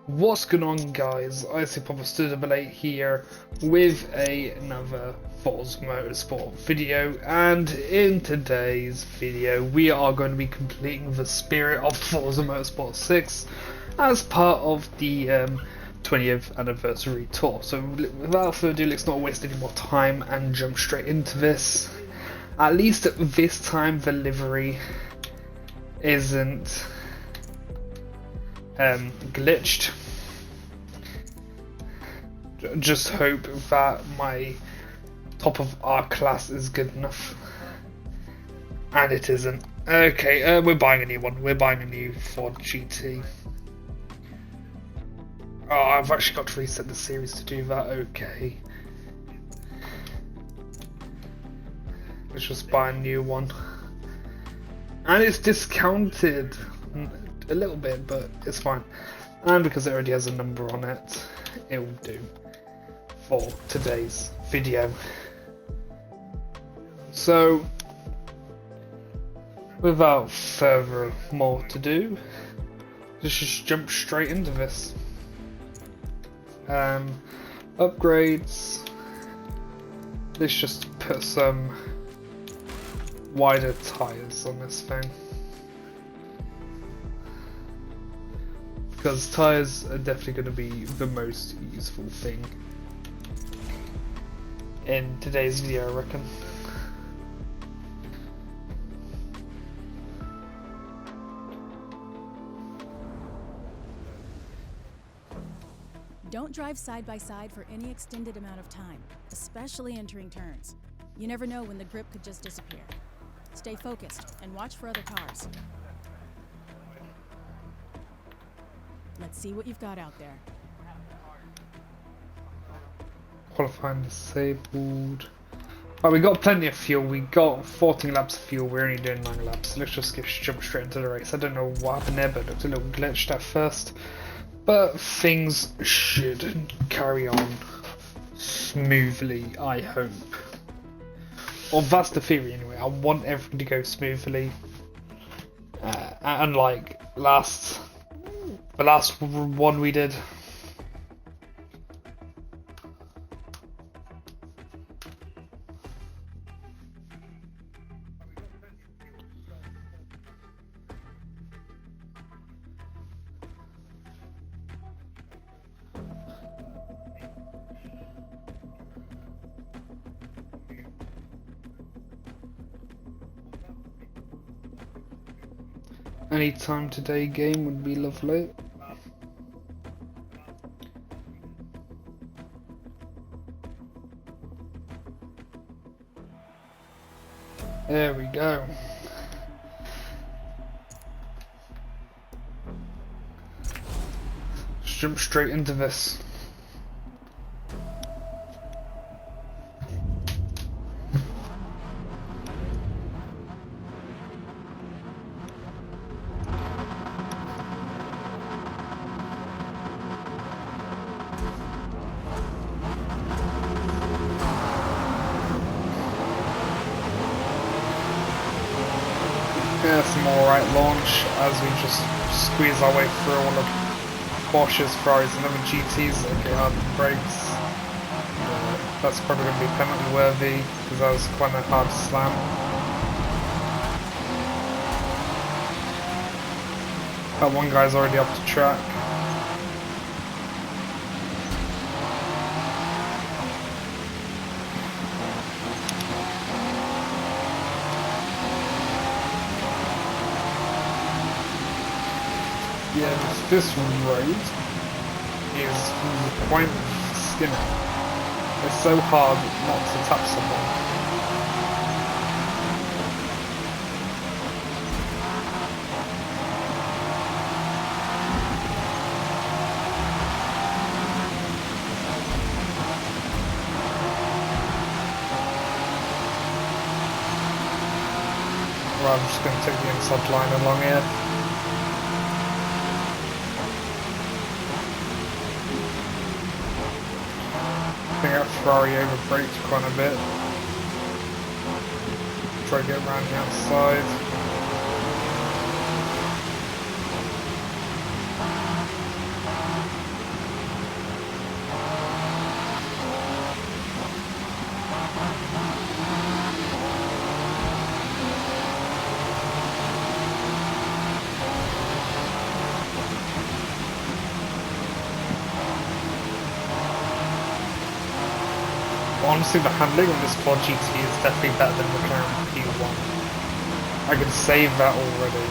What's going on, guys? I see Papa Studabelate here with another Forza Motorsport video, and in today's video we are going to be completing the spirit of Forza Motorsport 6 as part of the 20th anniversary tour. So without further ado, let's not waste any more time and jump straight into this. At least at this time the livery isn't glitched. Just hope that my top of R class is good enough, and it isn't. Okay, we're buying a new one. We're buying a new Ford GT. Oh, I've actually got to reset the series to do that. Okay, let's just buy a new one, and it's discounted a little bit, but it's fine. And because it already has a number on it, it will do for today's video. So, without further more to do, let's just jump straight into this. Upgrades. Let's just put some wider tyres on this thing, because tyres are definitely going to be the most useful thing in today's video, I reckon. Don't drive side by side for any extended amount of time, especially entering turns. You never know when the grip could just disappear. Stay focused and watch for other cars. Let's see what you've got out there. Qualifying disabled. Oh, we got plenty of fuel. We got 14 laps of fuel. We're only doing 9 laps. Let's just jump straight into the race. I don't know what happened there, but it looked a little glitched at first. But things should carry on smoothly, I hope. Or that's the theory anyway. I want everything to go smoothly. Unlike the last one we did. Any time today game would be lovely. There we go. Let's jump straight into this. Yeah, some alright launch as we just squeeze our way through all of Porsches, Ferraris and other GTs. Okay, hard brakes. That's probably going to be penalty worthy because that was quite a hard slam. That one guy's already up the track. Yeah, this road is quite skinny. It's so hard not to tap someone. Well, I'm just going to take the inside line along here. I think that Ferrari overbraked quite a bit. Try to get around the outside. Honestly, the handling on this Ford GT is definitely better than the McLaren P1. I can save that already.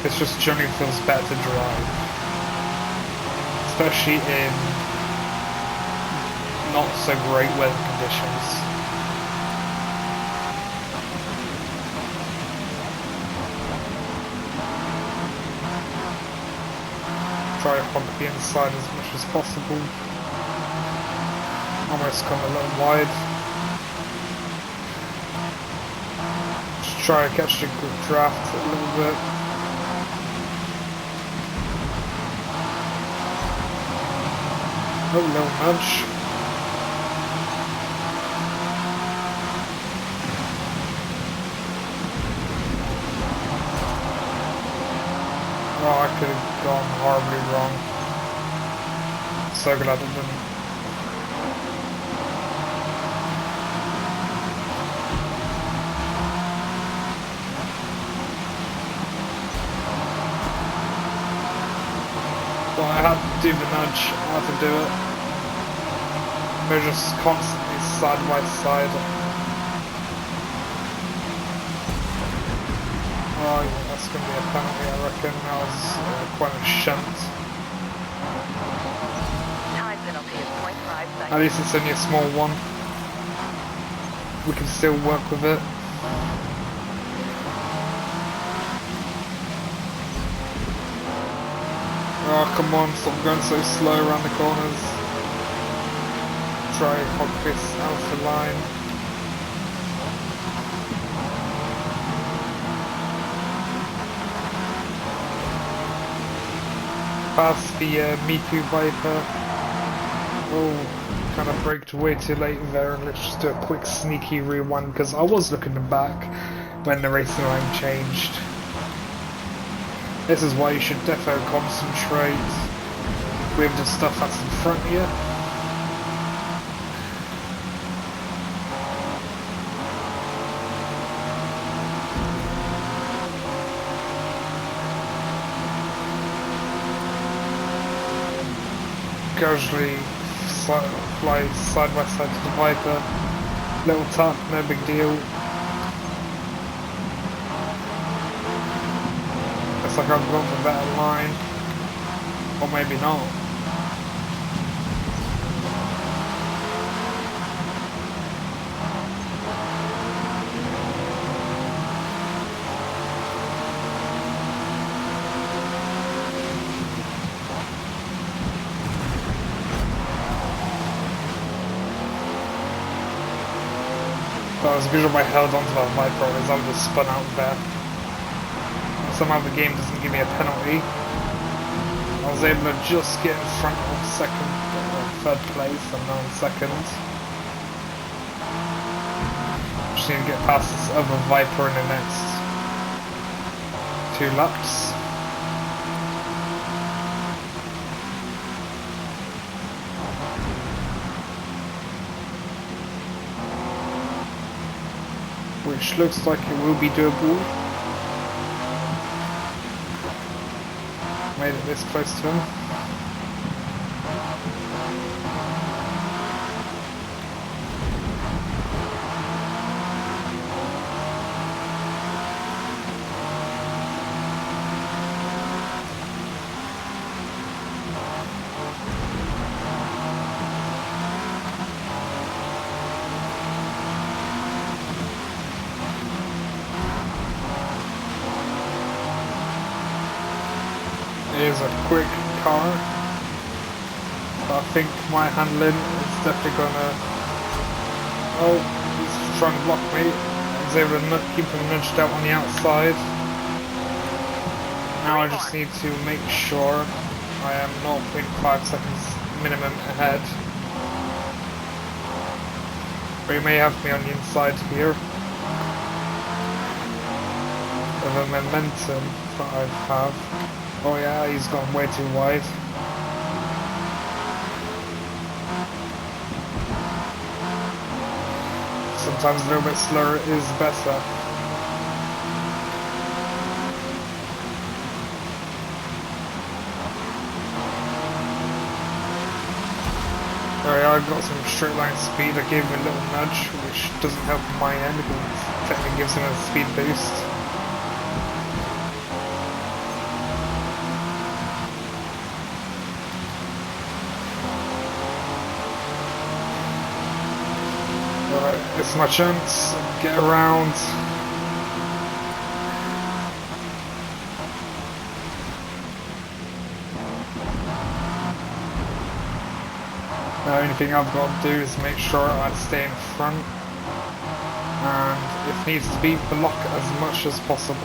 This just generally feels better to drive. Especially in not so great weather conditions. Try to hog the inside as much as possible. Almost gone a little wide. Just try to catch the good draft a little bit. Oh, little nudge. Oh, I could have gone horribly wrong. So glad I didn't. Well, I had to do the nudge. I had to do it. They're just constantly side by side. Oh, yeah, that's going to be a penalty, I reckon. That was quite a shunt. Time penalty is 0.5 seconds. At least it's only a small one. We can still work with it. Oh, come on, stop going so slow around the corners. Try to hog this alpha line. Past the Miku Viper. Oh, kind of braked way too late there, and let's just do a quick sneaky rewind because I was looking back when the racing line changed. This is why you should defo concentrate with the stuff that's in front of you. Casually fly side by side to the Viper. Little tap, no big deal. Looks like I've gone for better line. Or maybe not. That was visual I held onto that Viper as I would have spun out there. Somehow the game doesn't give me a penalty. I was able to just get in front of second, third place, and now in second. Just need to get past this other Viper in the next 2 laps. Which looks like it will be doable. Made it this close to him. It is a quick car, but I think my handling is definitely gonna... Oh, he's trying to block me. I was able to keep him nudged out on the outside. Now I just need to make sure I am 0.5 seconds minimum ahead. But he may have me on the inside here. With the momentum that I have. Oh yeah, he's gone way too wide. Sometimes a little bit slower is better. Alright, I got some straight line speed. I gave him a little nudge, which doesn't help on my end because it technically gives him a speed boost. Alright, it's my chance. Get around. The only thing I've got to do is make sure I stay in front, and if needs to be, block as much as possible.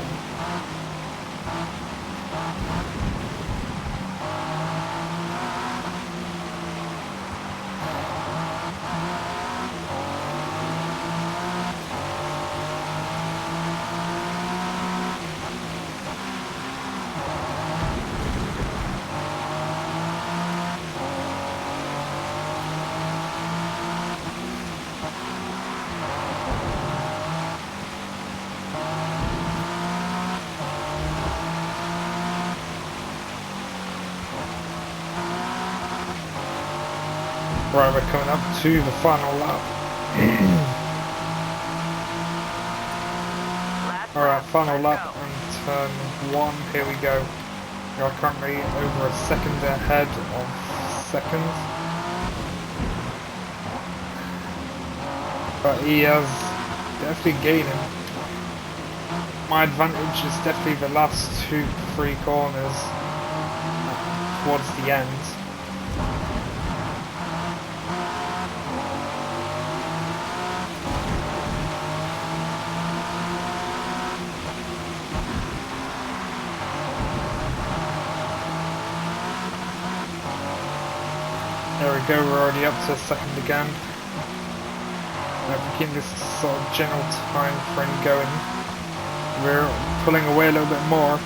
Right, we're coming up to the final lap. Alright, final lap and turn 1, here we go. We are currently over a second ahead of second. But he is definitely gaining. My advantage is definitely the last 2-3 corners towards the end. There we go, we're already up to second again. Now if we keep this sort of general time frame going, we're pulling away a little bit more.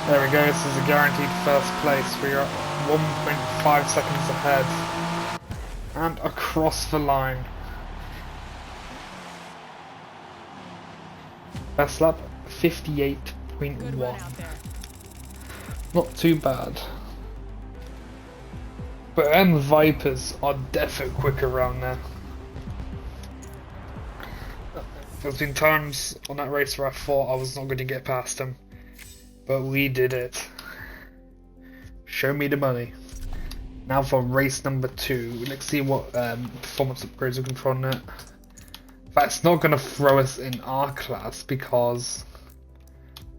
There we go, this is a guaranteed first place. We are 1.5 seconds ahead. And across the line. Best lap, 58.1. Not too bad. But M Vipers are definitely quick around there. There's been times on that race where I thought I was not going to get past them. But we did it. Show me the money. Now for race number 2. Let's see what performance upgrades we can throw on it. In fact, it's not going to throw us in our class because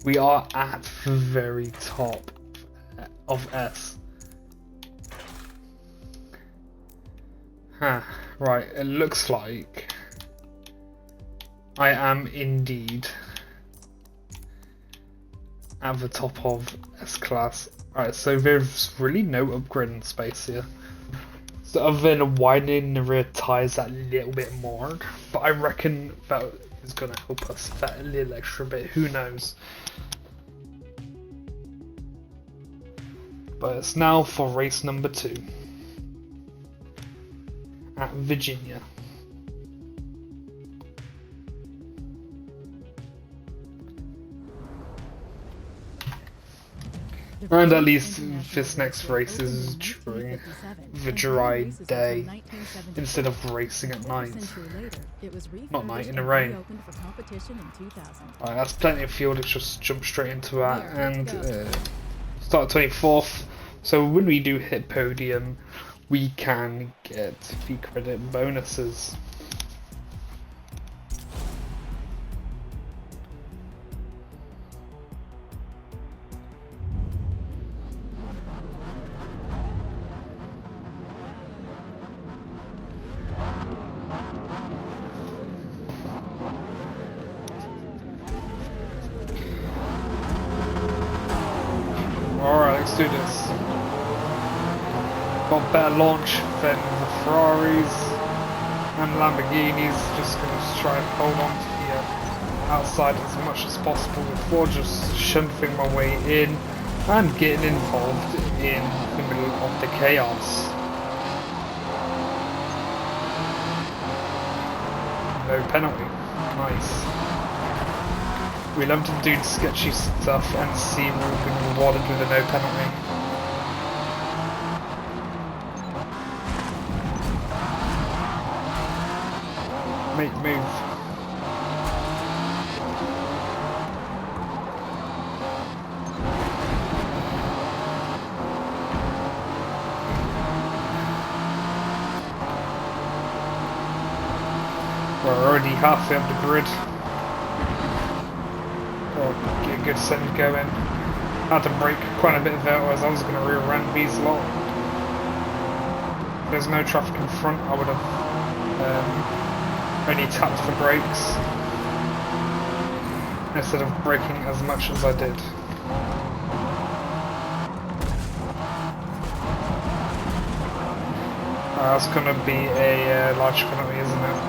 we are at the very top of S. Huh, right, it looks like I am indeed at the top of S class. Alright, so there's really no upgrading space here. So other than widening the rear tyres that little bit more, but I reckon that is going to help us that little extra bit, who knows. But it's now for race number 2 at Virginia. And at least this next race is during the dry day instead of racing at night. Not night, in the rain. Alright, that's plenty of fuel, let's just jump straight into that and start 24th. So when we do hit podium, we can get the credit bonuses. Alright, let's do this. Got better launch than the Ferraris and Lamborghinis. Just going to try and hold on to the outside as much as possible before just shunting my way in and getting involved in the middle of the chaos. No penalty. Nice. We love to do sketchy stuff and see we've been rewarded with a no penalty. Mate, move. We're already halfway up the grid. Oh, get a good send going. Had to brake quite a bit of it, otherwise I was going to rear end these lot. If there's no traffic in front, I would have only tapped for brakes instead of braking as much as I did. That's going to be a large penalty, isn't it?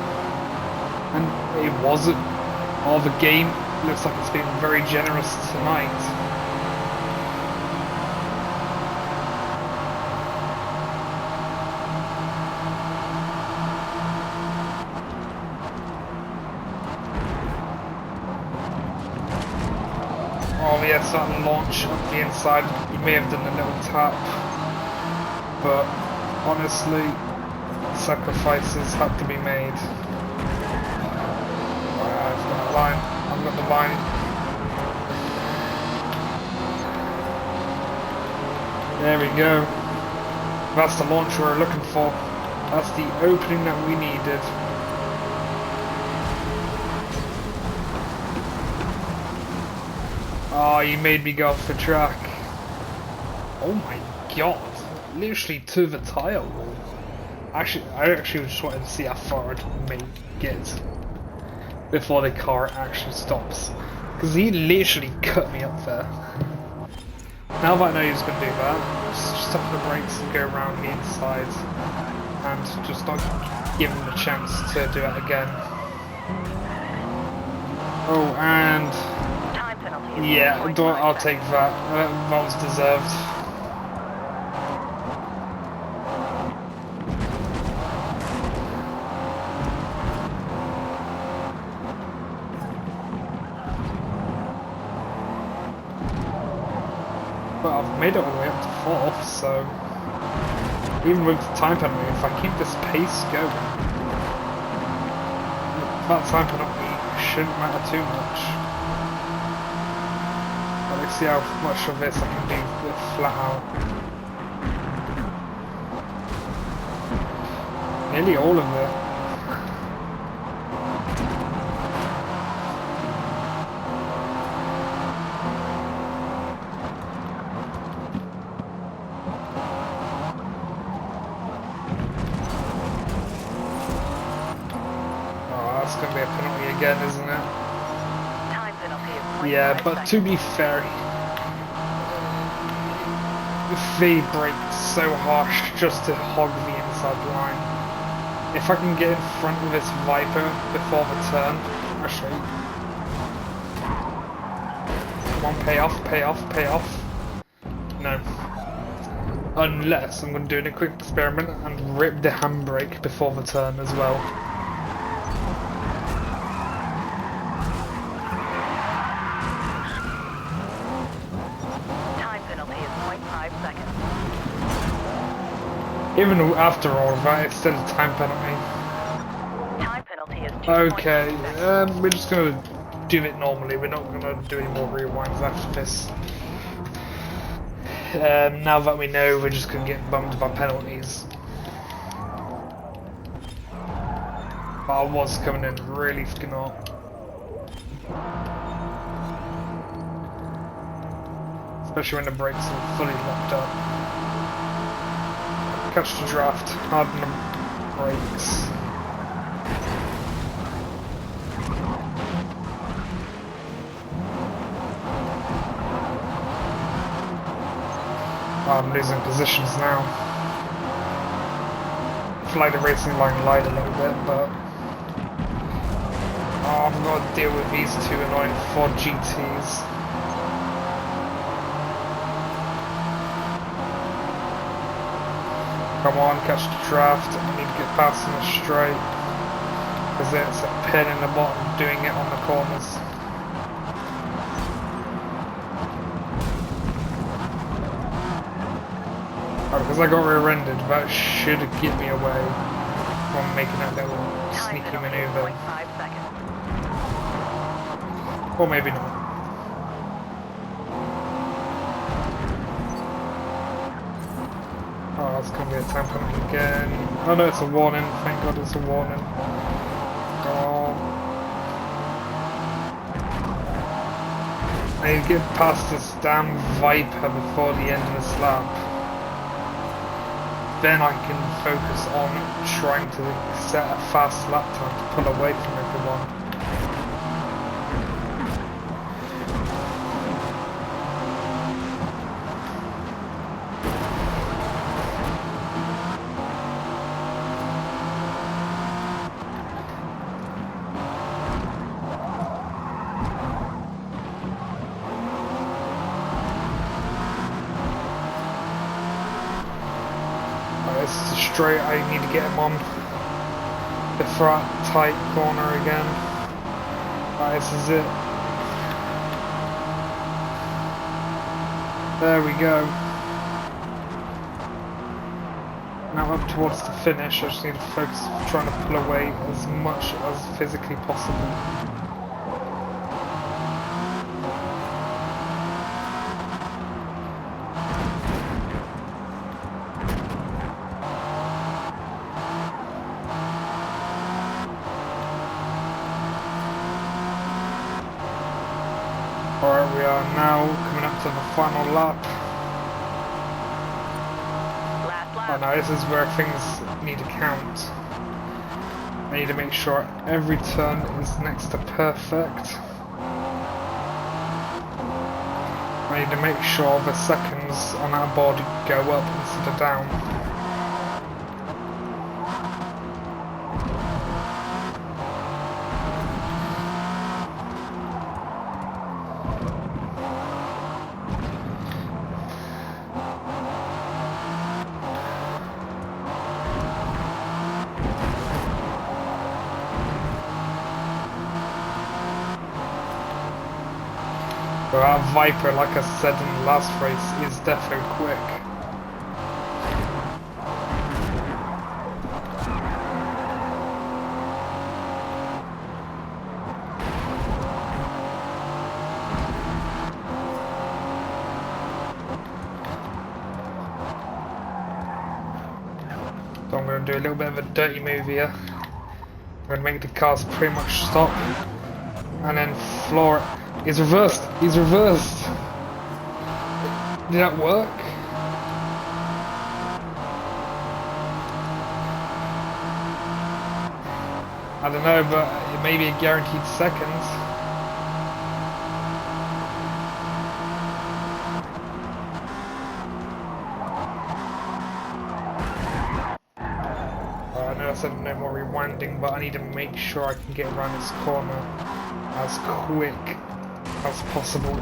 And it wasn't. All the game looks like it's been very generous tonight. Oh yes, that launch up the inside, you may have done a little tap, but honestly, sacrifices had to be made. I've got the line, I've got the line. There we go. That's the launch we were looking for. That's the opening that we needed. Oh, you made me go off the track. Oh my god. Literally to the tire wall. Actually, I actually just wanted to see how far I'd make it before the car actually stops. Because he literally cut me up there. Now that I know he was going to do that, just stop the brakes and go around the inside. And just not give him the chance to do it again. Oh, and... yeah, I'll take that. That was deserved. But I've made it all the way up to 4th, so even with the time penalty, if I keep this pace going, that time penalty shouldn't matter too much. Let's see how much of this I can do with flat out. Nearly all of it. Oh, that's going to be a penalty again, isn't it? Yeah, but to be fair, they braked so harsh just to hog the inside line. If I can get in front of this Viper before the turn, I'll show you. Come on, pay off, pay off, pay off. No. Unless I'm going to do a quick experiment and rip the handbrake before the turn as well. Even after all of that, it's still a time penalty. Time penalty is 2. Okay, we're just going to do it normally. We're not going to do any more rewinds after this. Now that we know, we're just going to get bummed by penalties. But I was coming in really fucking hot. Especially when the brakes are fully locked up. Catch the draft, harden the brakes. Oh, I'm losing positions now. I feel like the racing line lied a little bit, but... oh, I've got to deal with these two annoying Ford GTs. Come on, catch the draft. I need to get past in the straight. Because it's a pin in the bottom doing it on the corners. Oh, because I got rear-ended, that should get me away from making that little Time sneaky penalty is maneuver. 0.5 seconds. Or maybe not. Oh, that's going to be a time penalty again. Oh no, it's a warning. Thank God it's a warning. Oh. I need to get past this damn Viper before the end of this lap. Then I can focus on trying to set a fast lap time to pull away from everyone. This is a straight, I need to get him on the front tight corner again. Right, this is it. There we go. Now up towards the finish, I just need to focus on trying to pull away as much as physically possible. Alright, we are now coming up to the final lap. Last Oh lap. no, this is where things need to count. I need to make sure every turn is next to perfect. I need to make sure the seconds on our board go up instead of down. But our Viper, like I said in the last race, is definitely quick. So I'm going to do a little bit of a dirty move here. I'm going to make the cars pretty much stop. And then floor it. He's reversed! He's reversed! Did that work? I don't know, but it may be a guaranteed seconds. I know I said no more rewinding, but I need to make sure I can get around this corner as quick as possible.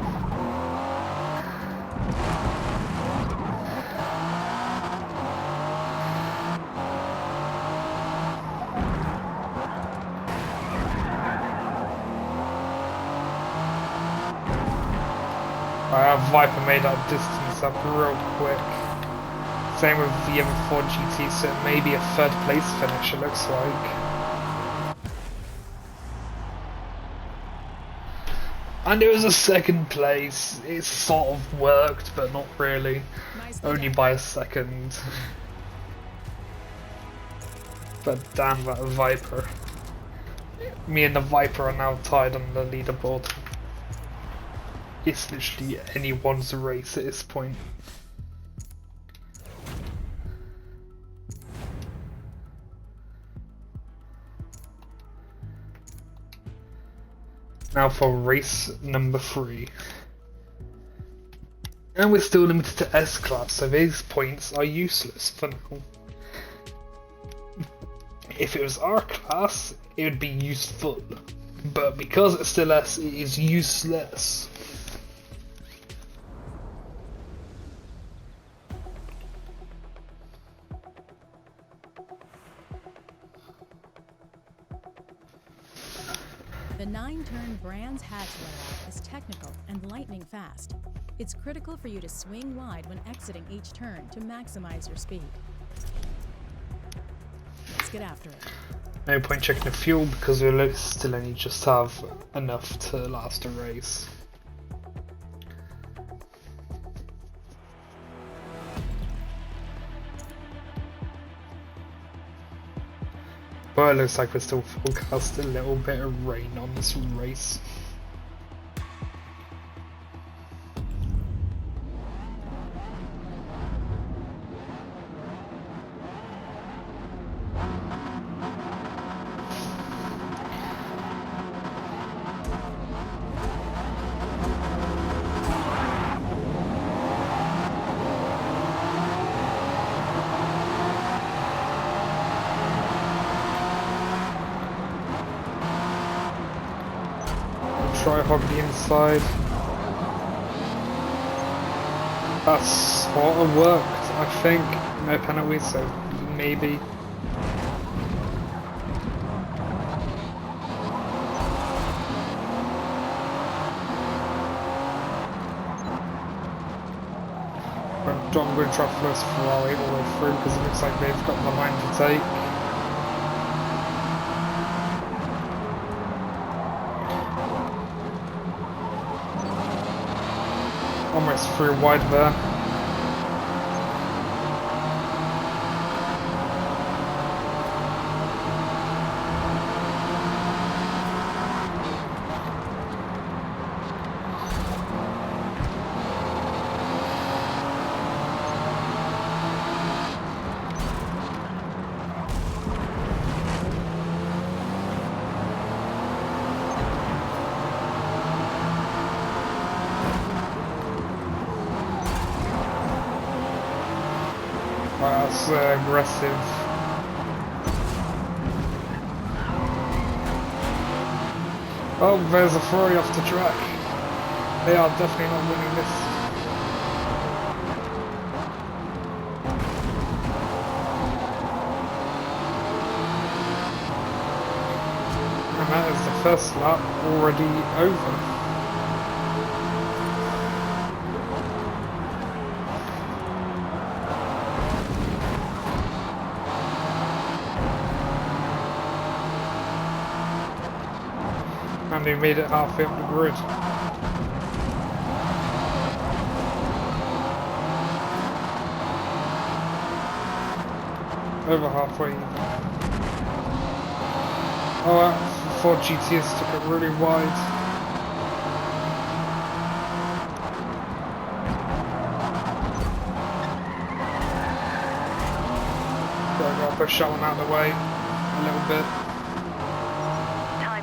Viper made that distance up real quick. Same with the other 4 GT, so it may be a third place finish, it looks like. And it was a second place. It sort of worked, but not really. Only by a second. But damn that Viper. Me and the Viper are now tied on the leaderboard. It's literally anyone's race at this point. Now for race number 3. And we're still limited to S-Class, so these points are useless for now. If it was R-Class, it would be useful. But because it's still S, it is useless. The 9-turn Brands Hatch layout is technical and lightning fast. It's critical for you to swing wide when exiting each turn to maximize your speed. Let's get after it. No point checking the fuel because we'll still only just have enough to last a race. Well, it looks like we're still forecast a little bit of rain on this race. Try hog the inside. That sort of worked, I think. No penalties, so maybe. I'm going to try to first Ferrari all the way through because it looks like they've got the line to take. Almost through wide there. That's aggressive. Oh, there's a Ferrari off the track. They are definitely not winning this. And that is the first lap already over. And we made it halfway up the grid. Over halfway. Oh, Ford GTS took it really wide. I'll push that one out of the way a little bit.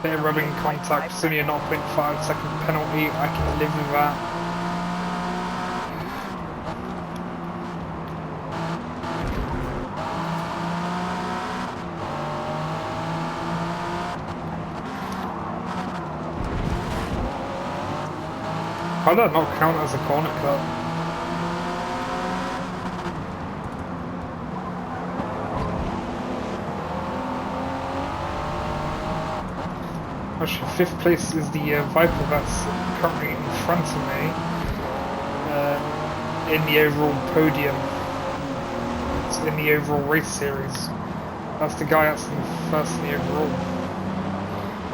They're rubbing contact, it's only a 0.5 second penalty, I can live with that. How did that not count as a corner cut? Actually, 5th place is the Viper that's currently in front of me in the overall podium. It's in the overall race series. That's the guy that's in first in the overall.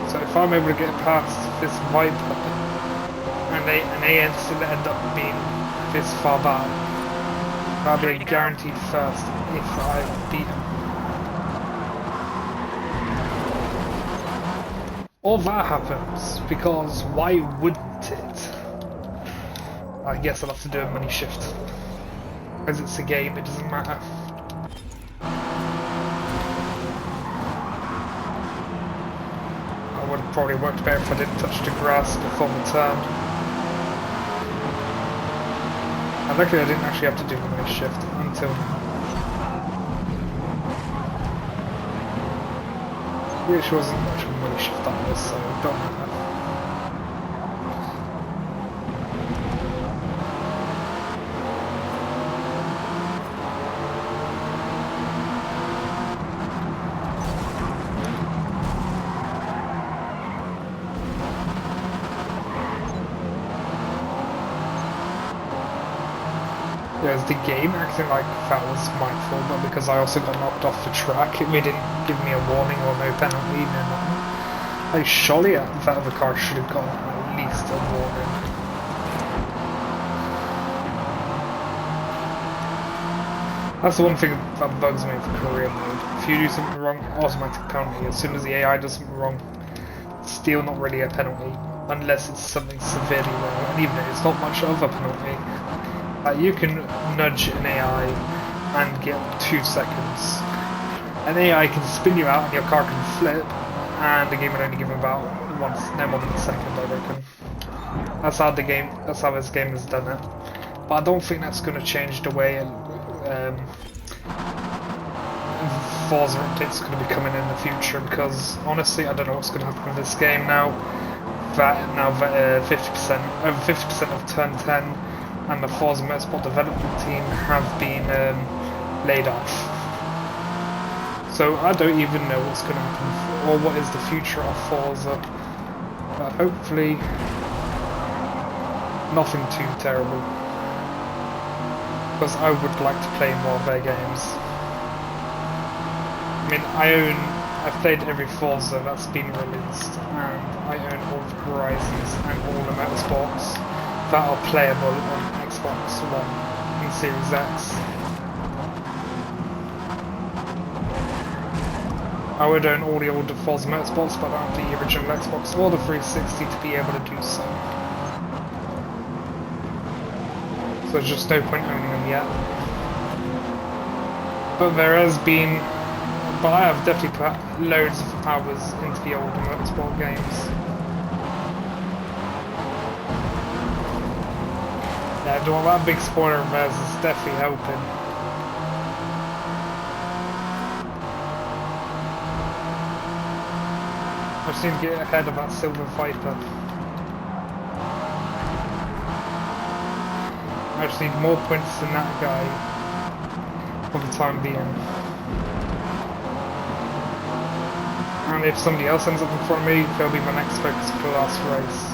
So if I'm able to get past this Viper and they still end up being this far back, that'll be a guaranteed first if I beat him. Or that happens, because why wouldn't it? I guess I'll have to do a money shift. As it's a game, it doesn't matter. I would have probably worked better if I didn't touch the grass before the turn. And luckily I didn't actually have to do the money shift until now. Which wasn't much of a money shift on this, so it don't matter. There's the game acting like that was my fault, but because I also got knocked off the track, it didn't give me a warning or no penalty, no nothing. Like, surely that other car should have got at least a warning. That's the one thing that bugs me for career mode. If you do something wrong, automatic penalty. As soon as the AI does something wrong, it's still not really a penalty, unless it's something severely wrong. And even if it's not much of a penalty, you can nudge an AI and get 2 seconds. An AI can spin you out and your car can flip, and the game would only give about no more than a second, I reckon. That's how this game has done it. But I don't think that's going to change the way Forza updates are going to be coming in the future, because honestly I don't know what's going to happen with this game now that 50% over 50% of Turn 10 and the Forza Motorsport development team have been laid off. So I don't even know what's going to happen or what is the future of Forza, but hopefully nothing too terrible, because I would like to play more of their games. I mean, I've played every Forza that's been released, and I own all the Horizons and all the Motorsports that are playable on Xbox One and Series X. I would own all the older Forza Motorsports, but I don't have the original Xbox or the 360 to be able to do so. So there's just no point owning them yet. But there has been... But I have definitely put loads of hours into the older Motorsport games. Yeah, well, that big spoiler of theirs is definitely helping. I just need to get ahead of that Silver Viper. I just need more points than that guy for the time being. And if somebody else ends up in front of me, they'll be my next focus for the last race.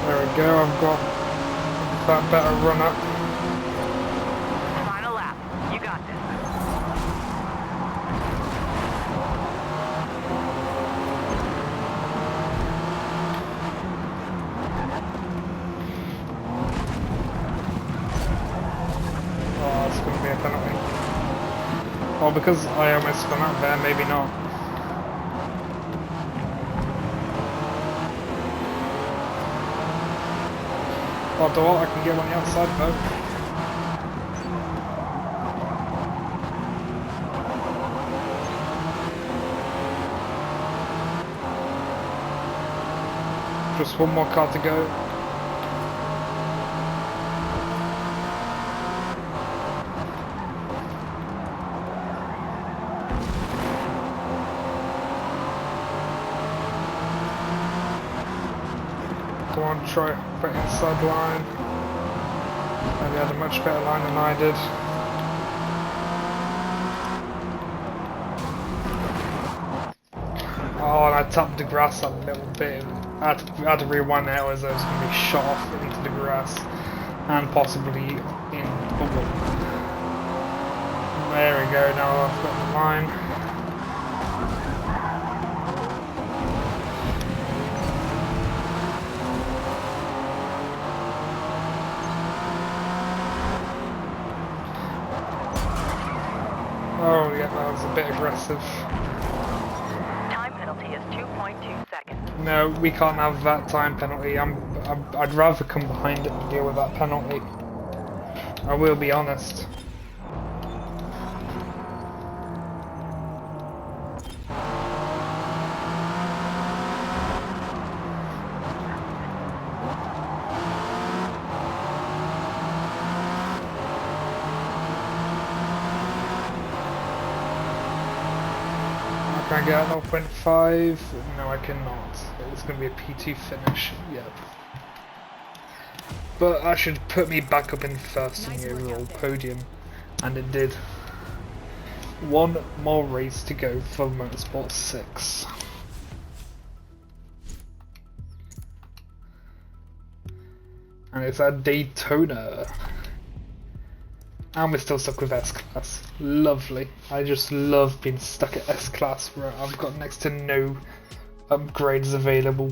There we go, I've got that better run up. Final lap. You got this. Oh, it's going to be a penalty. Oh, because I almost spun out there, maybe not. After all, I can get on the outside though. Just one more car to go. Come on, try put inside line. Maybe had a much better line than I did. Oh, and I tapped the grass a little bit. I had to rewind that, as I was going to be shot off into the grass and possibly in bubble. There we go, now I've got the line. Oh yeah, that was a bit aggressive. Time penalty is 2.2 seconds. No, we can't have that time penalty. I'd rather come behind it and deal with that penalty. I will be honest. Can I get a 0.5? No, I cannot. It's going to be a P2 finish. Yep. But that should put me back up in first in the overall podium. And it did. One more race to go for Motorsport 6. And it's at Daytona. And we're still stuck with S-Class. Lovely. I just love being stuck at S-Class where I've got next to no upgrades available.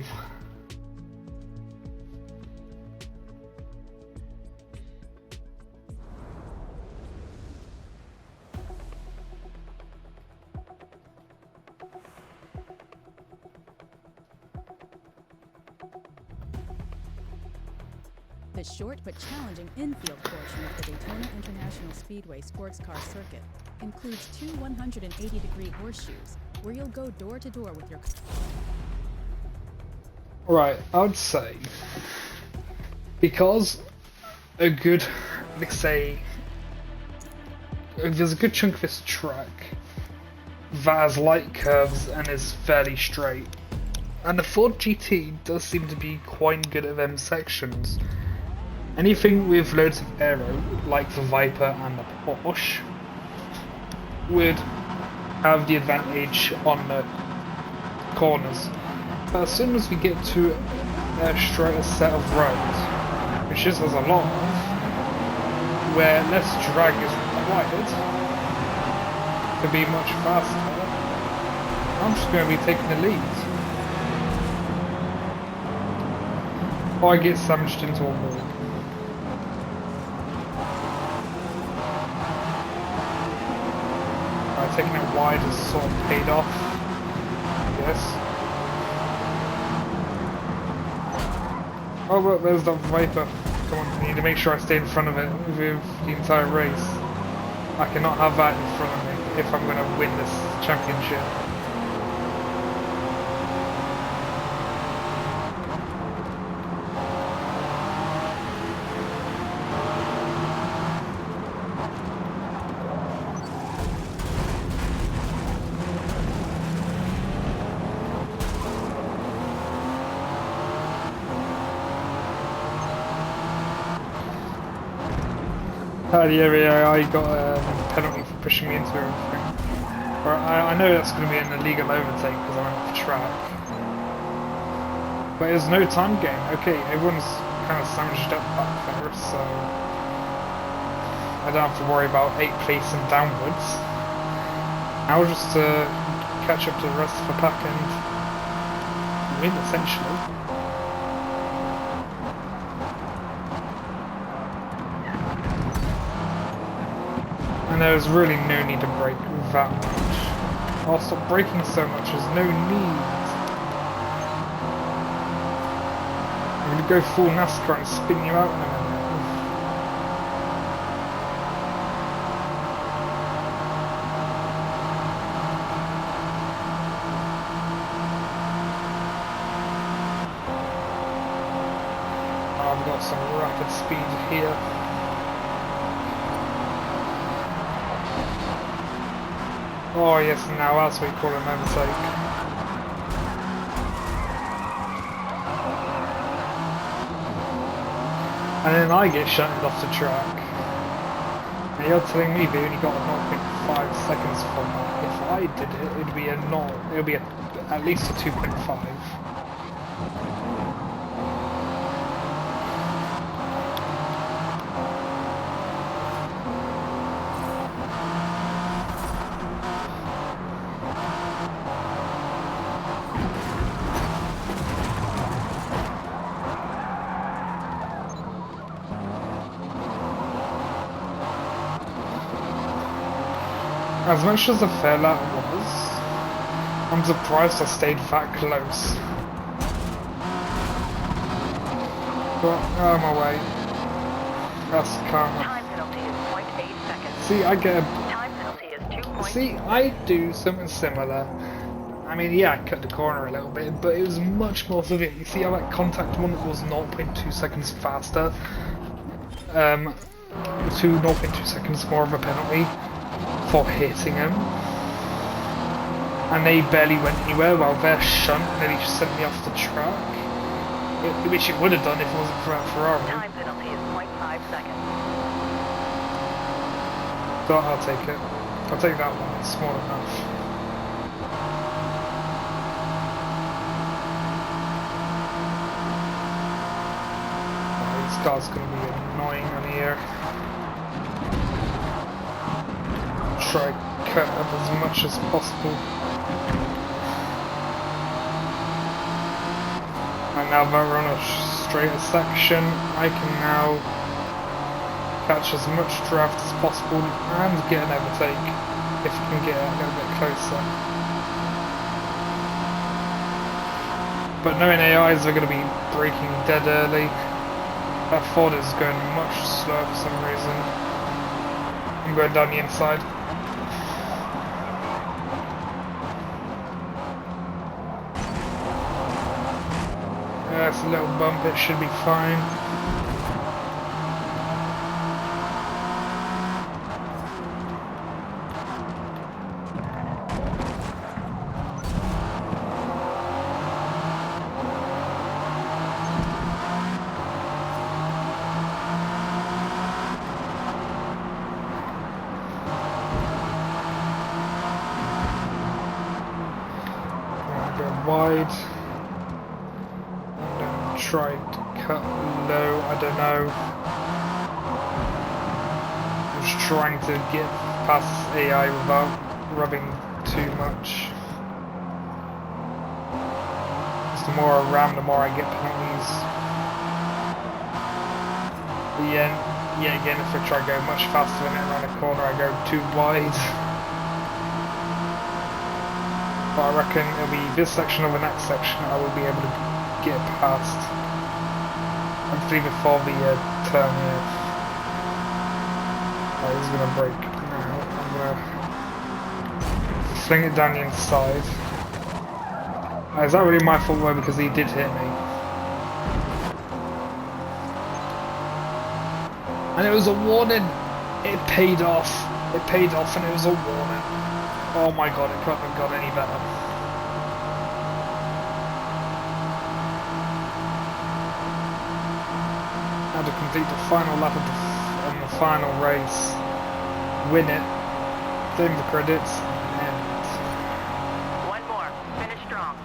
The short but challenging infield portion of the Daytona International Speedway Sports Car Circuit includes two 180-degree horseshoes where you'll go door to door with your... Right, I'd say because a good, let's say, there's a good chunk of this track that has light curves and is fairly straight, and the Ford GT does seem to be quite good at them sections. Anything with loads of aero, like the Viper and the Porsche, would have the advantage on the corners. But as soon as we get to a straighter set of roads, which just has a lot of, where less drag is required to be much faster, I'm just going to be taking the lead. Or I get sandwiched into a wall. Taking it wide has sort of paid off. Yes. Oh look, there's the Viper. Come on, I need to make sure I stay in front of it with the entire race. I cannot have that in front of me if I'm going to win this championship. The area I got a penalty for pushing me into everything. Or I know that's going to be an illegal overtake because I went off track. But there's no time game. Okay, everyone's kind of sandwiched up back there, so I don't have to worry about 8th place and downwards. Now just to catch up to the rest of the pack and win essentially. And there's really no need to brake that much. I'll stop braking so much, there's no need. I'm going to go full NASCAR and spin you out in a minute. I've got some rapid speed here. Oh yes, now that's what we call an overtake. And then I get shunted off the track. And you're telling me they only got 0.5 seconds from that. If I did it, it'd be at least a 2.5. As much as the fair lap was, I'm surprised I stayed that close. But, oh my way. That's karma. Time penalty is 0.8 seconds. See, I get a... Time penalty is 2.2. See, I do something similar. I mean, yeah, I cut the corner a little bit, but it was much more severe. You see how that contact one was 0.2 seconds faster? To 0.2 seconds more of a penalty for hitting him. and they barely went anywhere while their shunt nearly sent me off the track. Which it would have done if it wasn't for that Ferrari. Time penalty is 0.5 seconds. So I'll take it. I'll take that one, it's small enough. Oh, this car's going to be annoying on here. Try to cut up as much as possible. And now that we're on a straighter section, I can now catch as much draft as possible and get an overtake if we can get a little bit closer. But knowing AIs are going to be braking dead early, that Ford is going much slower for some reason. I'm going down the inside. It's a little bump, it should be fine. Go wide. Try to cut low, I don't know. I'm just trying to get past AI without rubbing too much. Because the more I ram, the more I get penalties. Yet again, if I try to go much faster than it around the corner, I go too wide. But I reckon it'll be this section or the next section I will be able to get past. Hopefully before the turn here. Oh, he's gonna brake now. I'm gonna fling it down the inside. Is that really my fault though, because he did hit me? And it was a warning! It paid off! It paid off and it was a warning. Oh my god, it couldn't have got any better. Now to complete the final lap of on the final race, win it, claim the credits, and One more. Finish strong.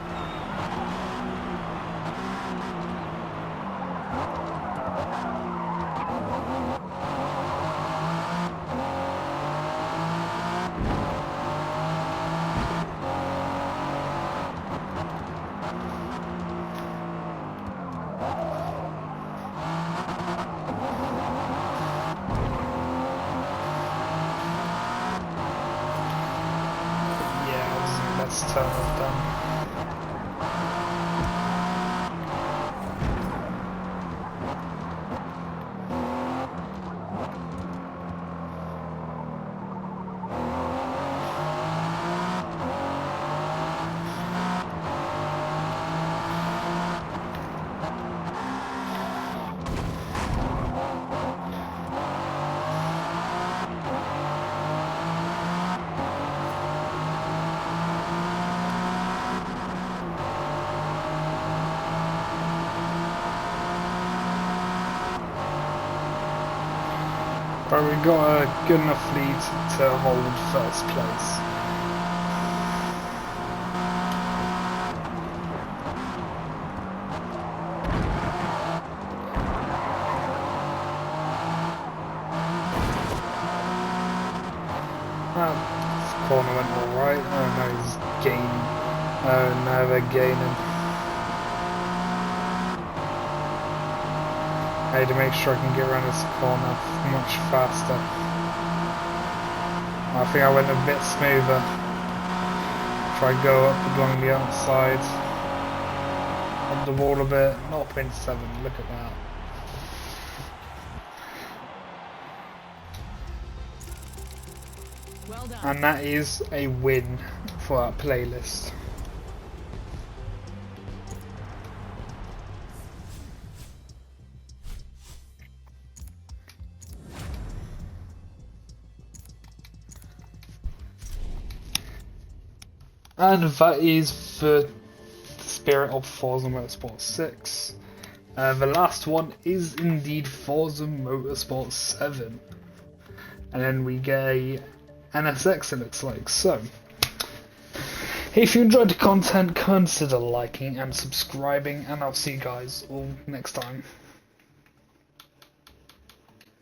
let's turn it down. But we got a good enough lead to hold first place. This corner went alright. Oh no, he's gaining. Oh no, they're gaining. I need to make sure I can get around this corner much faster. I think I went a bit smoother. Try to go up along the outside. Up the wall a bit. 0.7, look at that. Well done. And that is a win for our playlist. And that is the spirit of Forza Motorsport 6. The last one is indeed Forza Motorsport 7. And then we get a NSX, it looks like. So, if you enjoyed the content, consider liking and subscribing, and I'll see you guys all next time.